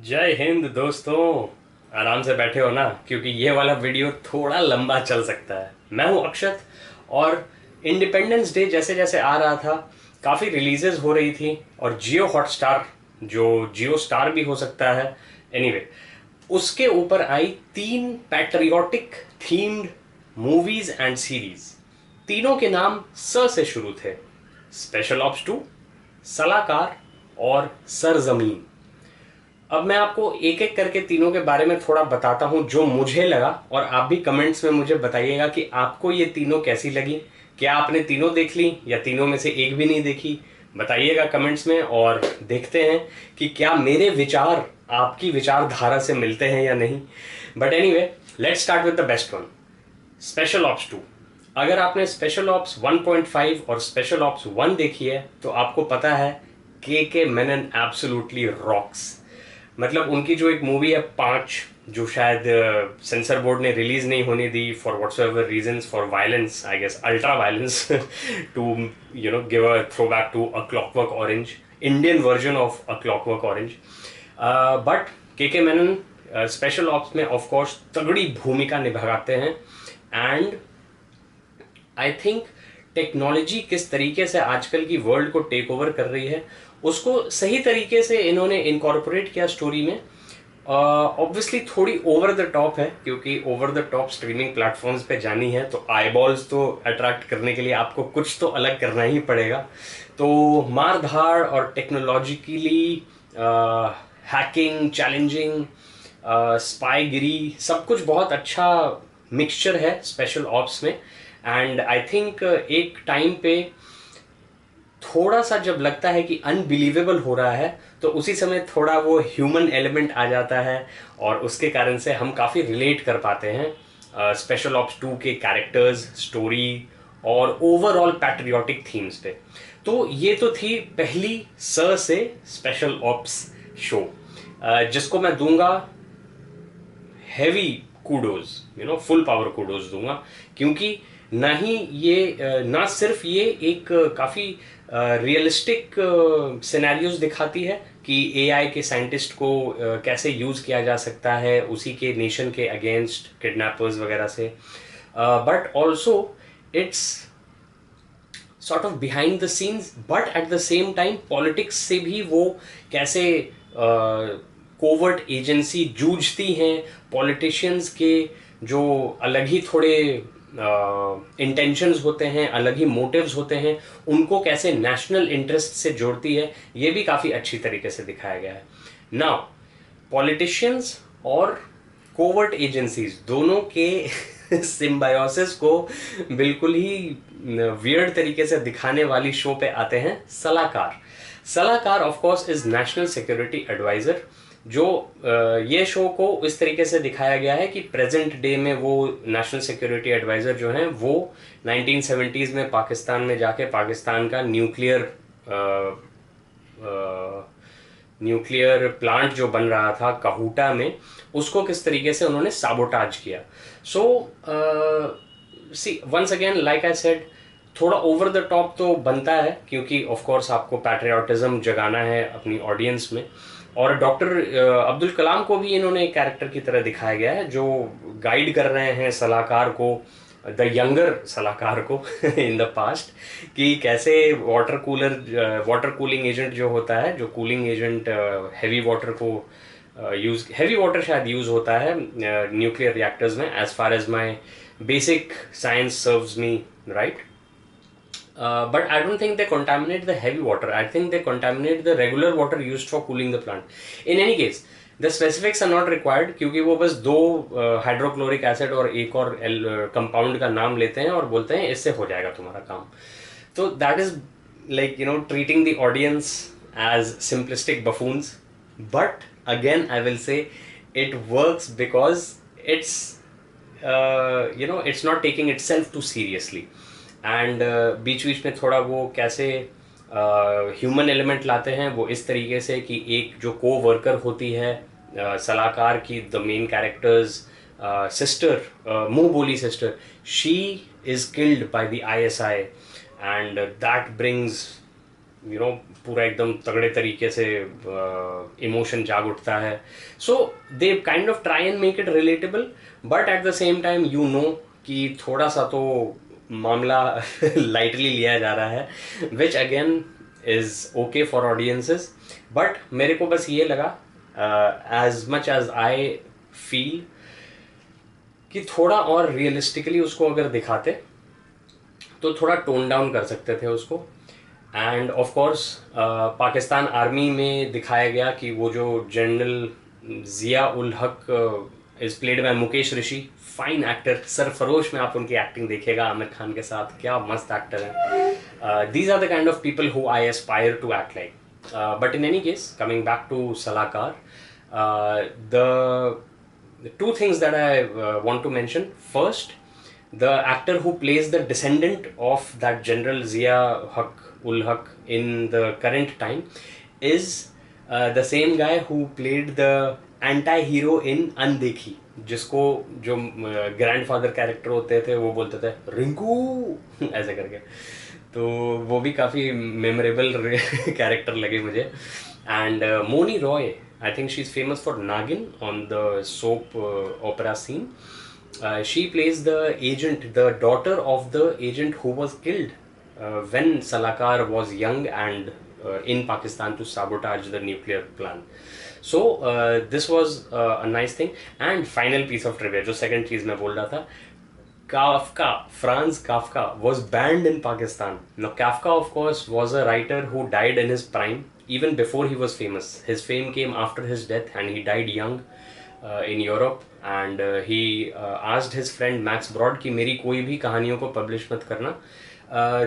जय हिंद दोस्तों। आराम से बैठे हो ना, क्योंकि ये वाला वीडियो थोड़ा लंबा चल सकता है। मैं हूं अक्षत। और इंडिपेंडेंस डे जैसे जैसे आ रहा था, काफ़ी रिलीजेस हो रही थी। और जियो हॉटस्टार, जो जियो स्टार भी हो सकता है, एनीवे उसके ऊपर आई 3 patriotic themed movies and series. तीनों के नाम स से शुरू थे: स्पेशल ऑप्स 2, सलाकार और सरजमीन। अब मैं आपको एक एक करके तीनों के बारे में थोड़ा बताता हूं जो मुझे लगा, और आप भी कमेंट्स में मुझे बताइएगा कि आपको ये तीनों कैसी लगी। क्या आपने तीनों देख ली या तीनों में से एक भी नहीं देखी? बताइएगा कमेंट्स में, और देखते हैं कि क्या मेरे विचार आपकी विचारधारा से मिलते हैं या नहीं। But anyway, let's start with the best one, special ops 2। अगर आपने स्पेशल ऑप्स 1.5 और स्पेशल ऑप्स 1 देखी है तो आपको पता है के मेनन एब्सोल्युटली रॉक्स। मतलब उनकी जो एक मूवी है 5, जो शायद सेंसर बोर्ड ने रिलीज नहीं होने दी for whatsoever reasons, for violence, I guess ultra violence, to give a throw back to a Clockwork Orange, Indian version of a Clockwork Orange. But K Menon special ops में of course तगड़ी भूमिका निभाते हैं। And I think technology किस तरीके से आजकल की वर्ल्ड को टेक ओवर कर रही है, उसको सही तरीके से इन्होंने इनकॉर्पोरेट किया स्टोरी में। ऑब्वियसली थोड़ी ओवर द टॉप है, क्योंकि over the top streaming platforms पे जानी है तो आईबॉल्स तो अट्रैक्ट करने के लिए आपको कुछ तो अलग करना ही पड़ेगा। तो मार धाड़ और टेक्नोलॉजिकली हैकिंग, चैलेंजिंग, स्पाईगिरी, सब कुछ बहुत अच्छा मिक्सचर है स्पेशल ऑप्स में। एंड आई थिंक एक टाइम पे थोड़ा सा जब लगता है कि अनबिलीवेबल हो रहा है, तो उसी समय थोड़ा वो ह्यूमन एलिमेंट आ जाता है, और उसके कारण से हम काफ़ी रिलेट कर पाते हैं स्पेशल ऑप्स 2 के कैरेक्टर्स, स्टोरी और ओवरऑल पैट्रियोटिक थीम्स पे। तो ये तो थी पहली से स्पेशल ऑप्स शो, जिसको मैं दूंगा heavy kudos, full power kudos दूंगा। क्योंकि ना ही ये ना सिर्फ ये एक काफ़ी रियलिस्टिक सिनेरियोज दिखाती है कि एआई के साइंटिस्ट को कैसे यूज़ किया जा सकता है उसी के नेशन के अगेंस्ट किडनैपर्स वगैरह से, but also it's sort of behind the scenes, but at the same time politics से भी वो कैसे कोवर्ट एजेंसी जूझती हैं, पॉलिटिशियंस के जो अलग ही थोड़े इंटेंशंस होते हैं, अलग ही मोटिव्स होते हैं, उनको कैसे नेशनल इंटरेस्ट से जोड़ती है, ये भी काफ़ी अच्छी तरीके से दिखाया गया है। नाउ पॉलिटिशियंस और कोवर्ट एजेंसीज दोनों के सिम्बायोसिस को बिल्कुल ही वियर्ड तरीके से दिखाने वाली शो पे आते हैं सलाहकार। सलाहकार of course is national security adviser. जो ये शो को इस तरीके से दिखाया गया है कि प्रेजेंट डे में वो नेशनल सिक्योरिटी एडवाइजर जो हैं वो 1970s में पाकिस्तान में जाके पाकिस्तान का न्यूक्लियर प्लांट जो बन रहा था कहूटा में, उसको किस तरीके से उन्होंने साबोटाज किया। So see once again like I said, थोड़ा ओवर द टॉप तो बनता है, क्योंकि ऑफ कोर्स आपको पैट्रियोटिज्म जगाना है अपनी ऑडियंस में। और डॉक्टर अब्दुल कलाम को भी इन्होंने एक कैरेक्टर की तरह दिखाया गया है, जो गाइड कर रहे हैं सलाहकार को, द यंगर सलाहकार को इन द पास्ट, कि कैसे वाटर कूलिंग एजेंट जो होता है, जो कूलिंग एजेंट हैवी वाटर को हैवी वाटर शायद यूज़ होता है न्यूक्लियर रिएक्टर्स में, as far as my basic science serves me right. But I don't think they contaminate the heavy water. I think they contaminate the regular water used for cooling the plant. In any case, the specifics are not required, क्योंकि वो बस 2 hydrochloric acid और एक और compound का नाम लेते हैं और बोलते हैं इससे हो जाएगा तुम्हारा काम। तो that is like treating the audience as simplistic buffoons. But again I will say it works because it's it's not taking itself too seriously. And बीच बीच में थोड़ा वो कैसे ह्यूमन एलिमेंट लाते हैं, वो इस तरीके से कि एक जो को वर्कर होती है सलाहकार की, द मेन कैरेक्टर्स सिस्टर, मुंह बोली sister, she is killed by the ISI, and that brings you know पूरा एकदम तगड़े तरीके से इमोशन जाग उठता है. So they kind of try and make it relatable, but at the same time you know कि थोड़ा सा तो मामला लाइटली लिया जा रहा है, which again is okay for audiences. But मेरे को बस ये लगा, as much as I feel कि थोड़ा और रियलिस्टिकली उसको अगर दिखाते तो थोड़ा टोन डाउन कर सकते थे उसको. End of course Pakistan army में दिखाया गया कि वो जो general Jiya ul Haq is played by Mukesh Rishi, fine actor. Sarfarosh में आप उनकी एक्टिंग देखिएगा आमिर खान के साथ, क्या मस्त एक्टर है. These are the kind of people who I aspire to act like. But in any case, coming back to Salakaar, the two things that I want to mention. First, the actor who plays the descendant of that General Zia ul Haq in the current time is the same guy who played the anti-hero in Andekhi, जिसको जो grandfather character होते थे वो बोलते थे रिंकू ऐसे करके. तो वो भी काफ़ी मेमोरेबल कैरेक्टर लगे मुझे. And Mouni Roy, I think she's famous for Nagin on the soap opera scene. She plays the agent, the daughter of the agent who was killed when Salakar was young and in Pakistan to sabotage the nuclear plan. So this was a nice thing. And final piece of trivia, जो second चीज़ मैं बोल रहा था, Kafka, Franz Kafka was banned in Pakistan. Now Kafka of course was a writer who died in his prime, even before he was famous. His fame came after his death and he died young in Europe. And he asked his friend Max Brod कि मेरी कोई भी कहानियों को publish मत करना.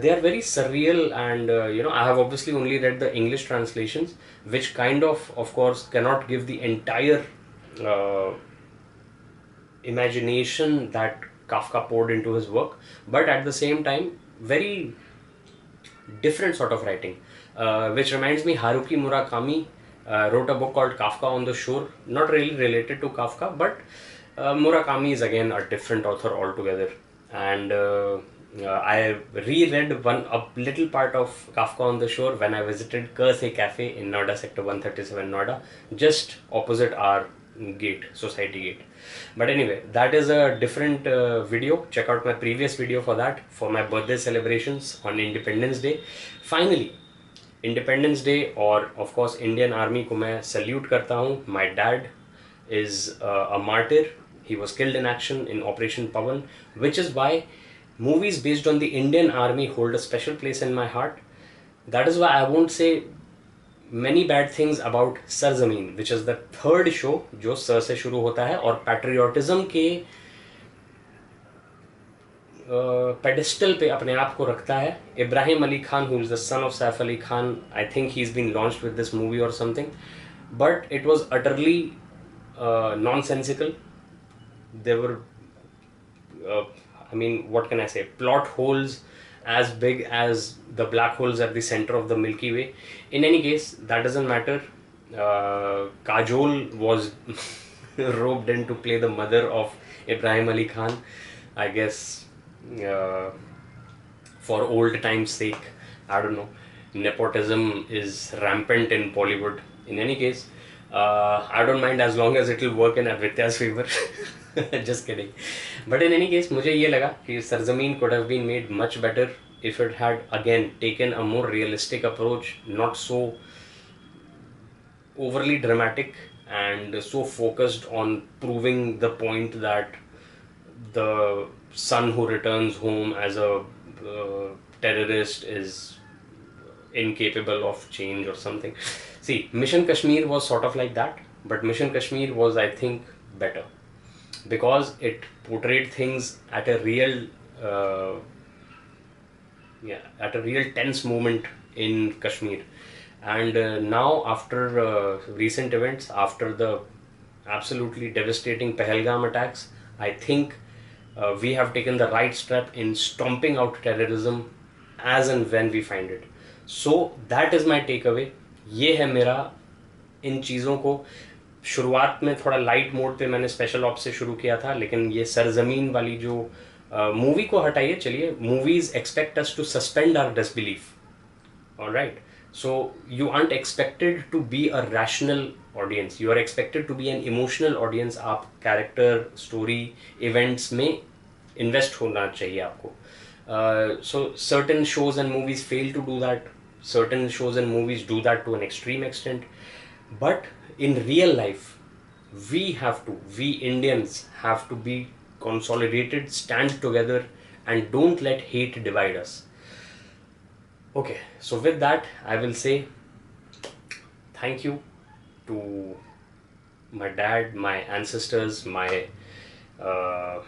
They are very surreal and I have obviously only read the English translations, which kind of course cannot give the entire imagination that Kafka poured into his work, but at the same time very different sort of writing, which reminds me Haruki Murakami wrote a book called Kafka on the Shore, not really related to Kafka, but Murakami is again a different author altogether. And I reread a little part of Kafka on the Shore when I visited Curse Cafe in Noida sector 137 Noida, just opposite our gate, society gate. But anyway, that is a different video. Check out my previous video for that, for my birthday celebrations on Independence Day. Finally, Independence Day और of course Indian Army को मैं salute करता हूँ. My dad is a martyr. He was killed in action in Operation Pawan, which is why movies based on the Indian Army hold a special place in my heart. That is why I won't say many bad things about Sarzameen, which is the third show जो sir से शुरू होता है और patriotism के pedestal पे अपने आप को रखता है. Ibrahim Ali Khan, who is the son of Saif Ali Khan, I think he's been launched with this movie or something, but it was utterly nonsensical. There were I mean, what can I say, plot holes as big as the black holes at the center of the Milky Way. In any case, that doesn't matter. Kajol was roped in to play the mother of Ibrahim Ali Khan, I guess, for old time's sake. I don't know. Nepotism is rampant in Bollywood. In any case, I don't mind as long as it will work in Aditya's favor. Just kidding. But in any case, मुझे ये लगा कि सरजमीन could have been made much better if it had again taken a more realistic approach, not so overly dramatic and so focused on proving the point that the son who returns home as a terrorist is incapable of change or something. See, Mission Kashmir was sort of like that, but Mission Kashmir was, I think, better because it portrayed things at a real tense moment in Kashmir. And now after recent events, after the absolutely devastating Pahalgam attacks, I think we have taken the right step in stomping out terrorism as and when we find it. So that is my takeaway. ये है मेरा इन चीज़ों को. शुरुआत में थोड़ा light mode पे मैंने स्पेशल ऑप्स से शुरू किया था, लेकिन ये सरजमीन वाली जो मूवी को हटाइए, चलिए, movies expect us to suspend our disbelief, alright. So you aren't expected to be a rational audience, you are expected to be an emotional audience. आप character, story, events में invest होना चाहिए आपको. So certain shows and movies fail to do that. Certain shows and movies do that to an extreme extent. But in real life, we Indians have to be consolidated, stand together, and don't let hate divide us. Okay, so with that, I will say thank you to my dad, my ancestors, my uh,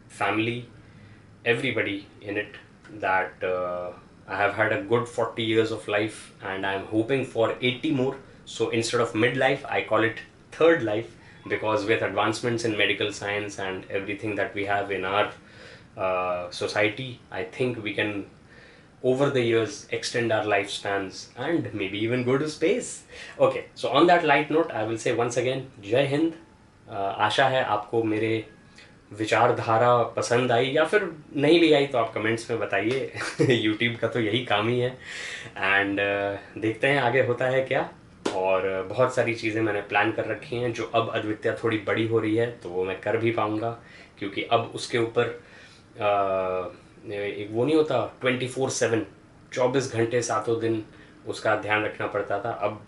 family, everybody in it, that I have had a good 40 years of life and I'm hoping for 80 more. So instead of midlife, I call it third life, because with advancements in medical science and everything that we have in our society, I think we can over the years extend our lifespans and maybe even go to space. Okay, so on that light note, I will say once again, जय हिंद. आशा है आपको मेरे विचारधारा पसंद आई, या फिर नहीं भी आई तो आप कमेंट्स में बताइए. यूट्यूब का तो यही काम ही है. एंड देखते हैं आगे होता है क्या. और बहुत सारी चीज़ें मैंने प्लान कर रखी हैं, जो अब अद्वितीया थोड़ी बड़ी हो रही है तो वो मैं कर भी पाऊँगा, क्योंकि अब उसके ऊपर एक वो नहीं होता 24/7, 24 घंटे 7 दिन उसका ध्यान रखना पड़ता था. अब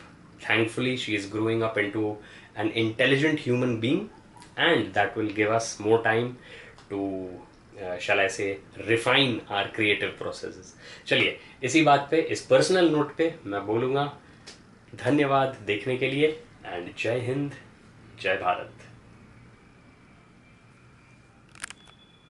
thankfully she is growing up into an intelligent human being, and that will give us more time to shall I say refine our creative processes. चलिए, इसी बात पे, इस पर्सनल नोट पे मैं बोलूँगा धन्यवाद देखने के लिए, एंड जय हिंद, जय भारत.